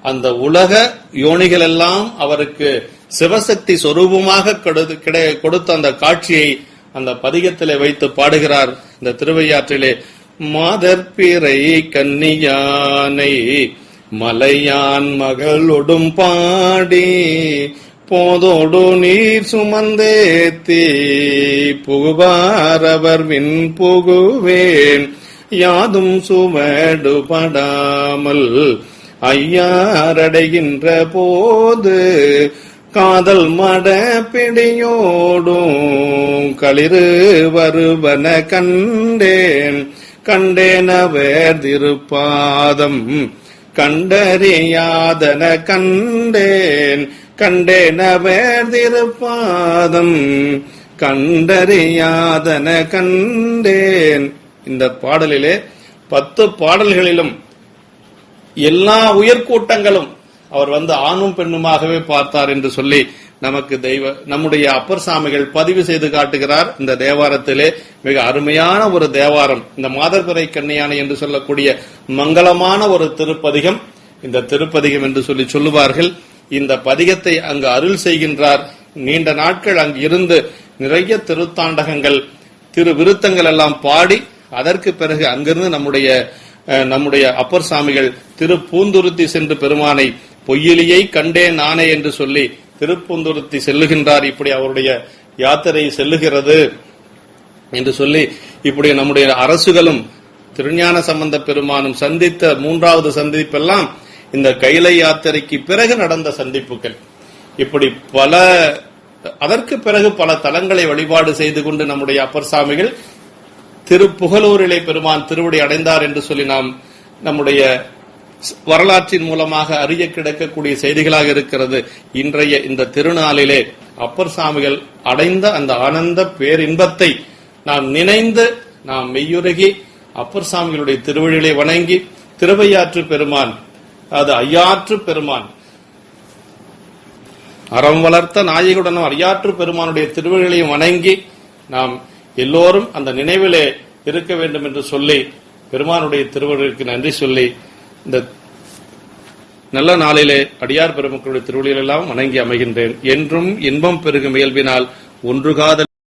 அந்த உலக யோனிகள் எல்லாம் அவருக்கு சிவசக்தி சொரூபமாக கொடுத்த அந்த காட்சியை அந்த பதிகத்திலே வைத்து பாடுகிறார். இந்த திருவையாற்றிலே மாதற்பிறை கன்னியானை மலையான் மகளொடும் பாடி போதோடு நீர் சுமந்தேத்தி புகுவாரவர் வின் புகுவேன் யாதும் சுவடுபடாமல் ஐயாரடைகின்ற போது காதல் மட பிடியோடும் களிறு வருவன கண்டேன் கண்டேனவர் திருப்பாதம் கண்டறியாதன கண்டேன் கண்டேனவர் திருப்பாதம் கண்டறியாதன கண்டேன். இந்த பாடலிலே 10 பாடல்களிலும் எல்லா உயர்கூட்டங்களும் அவர் வந்து ஆணும் பெண்ணுமாகவே பார்த்தார் என்று சொல்லி நமக்கு நம்முடைய அப்பர் சாமிகள் பதிவு செய்து காட்டுகிறார். இந்த தேவாரத்திலே மிக அருமையான ஒரு தேவாரம், இந்த மாதர்பிறை கன்னியானை என்று சொல்லக்கூடிய மங்களமான ஒரு திருப்பதிகம். இந்த திருப்பதிகம் என்று சொல்லி சொல்லுவார்கள். இந்த பதிகத்தை அங்கு அருள் செய்கின்றார். நீண்ட நாட்கள் அங்கு இருந்து நிறைய திருத்தாண்டகங்கள் திரு விருத்தங்கள் எல்லாம் பாடி அதற்கு பிறகு அங்கிருந்து நம்முடைய அப்பர் சாமிகள் திருப்பூந்துருத்தி சென்று பெருமானை பொய்யிலியை கண்டேன் நானே என்று சொல்லி திருப்பூந்துருத்தி செல்லுகின்றார். இப்படி அவருடைய யாத்திரை செல்லுகிறது என்று சொல்லி இப்படி நம்முடைய அரசுகளும் திருஞான சம்பந்த பெருமானும் சந்தித்த 3வது சந்திப்பெல்லாம் இந்த கைலை யாத்திரைக்கு பிறகு நடந்த சந்திப்புகள். இப்படி அதற்கு பிறகு பல தலங்களை வழிபாடு செய்து கொண்டு நம்முடைய அப்பர் சாமிகள் திருப்புகலூரிலே பெருமான் திருவடி அடைந்தார் என்று சொல்லி நாம் நம்முடைய வரலாற்றின் மூலமாக அறிய கிடைக்கக்கூடிய செய்திகளாக இருக்கிறது. இன்றைய இந்த திருநாளிலே அப்பர் சாமிகள் அடைந்த அந்த ஆனந்த பேரின்பத்தை நாம் நினைந்து நாம் மெய்யுருகி அப்பர் சாமிகளுடைய திருவழிகளை வணங்கி திருவையாற்று பெருமான், அது ஐயாற்று பெருமான், அறம் வளர்த்த நாயகுடனும் ஐயாற்று பெருமானுடைய திருவழிகளையும் வணங்கி நாம் எல்லோரும் அந்த நினைவிலே இருக்க வேண்டும் என்று சொல்லி பெருமானுடைய திருவழிகளுக்கு நன்றி சொல்லி இந்த நல்ல நாளிலே அடியார் பெருமக்களுடைய திருவழிகள் எல்லாம் வணங்கி அமைகின்றேன். என்றும் இன்பம் பெருகும் இயல்பினால் ஒன்றுகாத